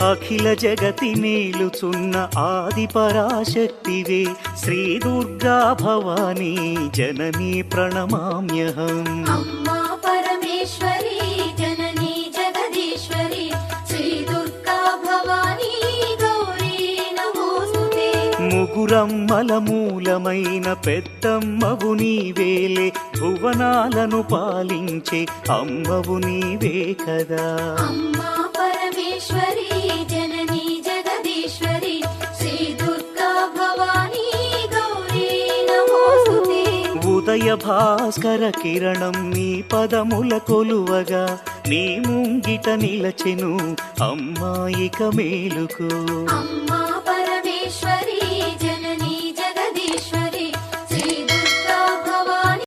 అఖిల జగతి నేలుచున్న ఆది పరాశక్తివే శ్రీ దుర్గా భవానీ జననీ ప్రణమామ్యహం. అమ్మా పరమేశ్వరి జననీ జగదీశ్వరి శ్రీ దుర్గా భవానీ గౌరీ నమోస్తుతే. ముగురమ్మల మూలమైన పెద్దమ్మవు నీవేలే, భువనాలను పాలించే అమ్మవు నీవే కదా. అమ్మా పరమేశ్వరి జననీ జగదీశ్వరి శ్రీ దుర్గా భవానీ గౌరీ నమోస్తుతే. ఉదయ భాస్కర కిరణం నీ పదముల కొలువగా, నీ ముంగిట నిలచెను అమ్మాయిక మేలుకు. అమ్మా